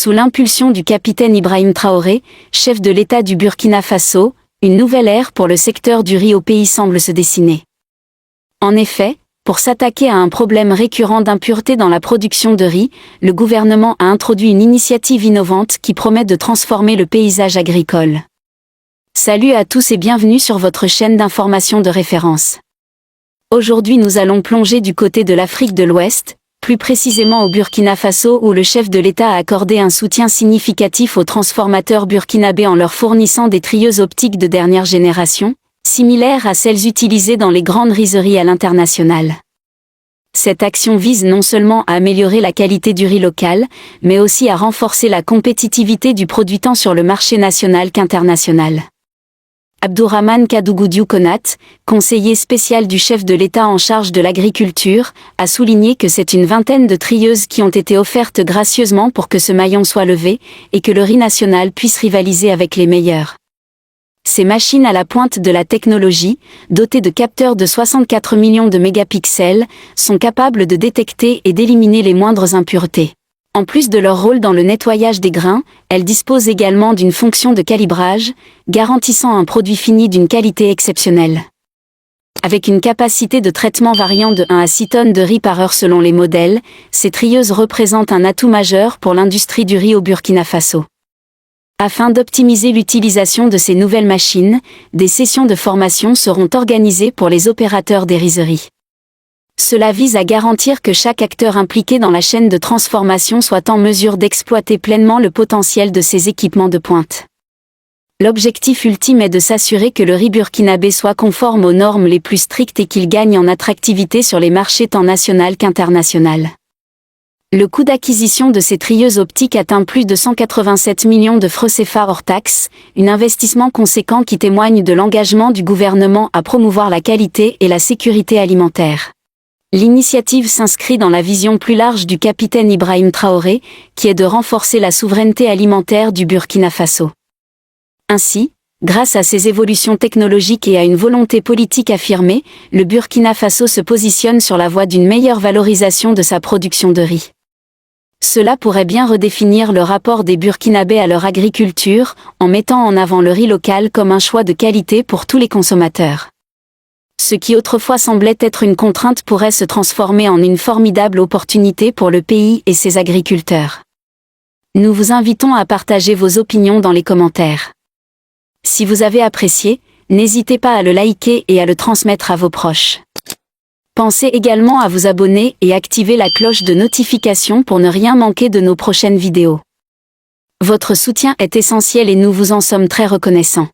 Sous l'impulsion du capitaine Ibrahim Traoré, chef de l'État du Burkina Faso, une nouvelle ère pour le secteur du riz au pays semble se dessiner. En effet, pour s'attaquer à un problème récurrent d'impureté dans la production de riz, le gouvernement a introduit une initiative innovante qui promet de transformer le paysage agricole. Salut à tous et bienvenue sur votre chaîne d'information de référence. Aujourd'hui nous allons plonger du côté de l'Afrique de l'Ouest, plus précisément au Burkina Faso où le chef de l'État a accordé un soutien significatif aux transformateurs burkinabés en leur fournissant des trieuses optiques de dernière génération, similaires à celles utilisées dans les grandes rizeries à l'international. Cette action vise non seulement à améliorer la qualité du riz local, mais aussi à renforcer la compétitivité du produit tant sur le marché national qu'international. Abdourahmane Kadougou Konat, conseiller spécial du chef de l'État en charge de l'agriculture, a souligné que c'est une vingtaine de trieuses qui ont été offertes gracieusement pour que ce maillon soit levé, et que le riz national puisse rivaliser avec les meilleurs. Ces machines à la pointe de la technologie, dotées de capteurs de 64 millions de mégapixels, sont capables de détecter et d'éliminer les moindres impuretés. En plus de leur rôle dans le nettoyage des grains, elles disposent également d'une fonction de calibrage, garantissant un produit fini d'une qualité exceptionnelle. Avec une capacité de traitement variant de 1 à 6 tonnes de riz par heure selon les modèles, ces trieuses représentent un atout majeur pour l'industrie du riz au Burkina Faso. Afin d'optimiser l'utilisation de ces nouvelles machines, des sessions de formation seront organisées pour les opérateurs des rizeries. Cela vise à garantir que chaque acteur impliqué dans la chaîne de transformation soit en mesure d'exploiter pleinement le potentiel de ces équipements de pointe. L'objectif ultime est de s'assurer que le riz burkinabé soit conforme aux normes les plus strictes et qu'il gagne en attractivité sur les marchés tant national qu'international. Le coût d'acquisition de ces trieuses optiques atteint plus de 187 millions de francs CFA hors taxe, un investissement conséquent qui témoigne de l'engagement du gouvernement à promouvoir la qualité et la sécurité alimentaire. L'initiative s'inscrit dans la vision plus large du capitaine Ibrahim Traoré, qui est de renforcer la souveraineté alimentaire du Burkina Faso. Ainsi, grâce à ces évolutions technologiques et à une volonté politique affirmée, le Burkina Faso se positionne sur la voie d'une meilleure valorisation de sa production de riz. Cela pourrait bien redéfinir le rapport des Burkinabés à leur agriculture, en mettant en avant le riz local comme un choix de qualité pour tous les consommateurs. Ce qui autrefois semblait être une contrainte pourrait se transformer en une formidable opportunité pour le pays et ses agriculteurs. Nous vous invitons à partager vos opinions dans les commentaires. Si vous avez apprécié, n'hésitez pas à le liker et à le transmettre à vos proches. Pensez également à vous abonner et activer la cloche de notification pour ne rien manquer de nos prochaines vidéos. Votre soutien est essentiel et nous vous en sommes très reconnaissants.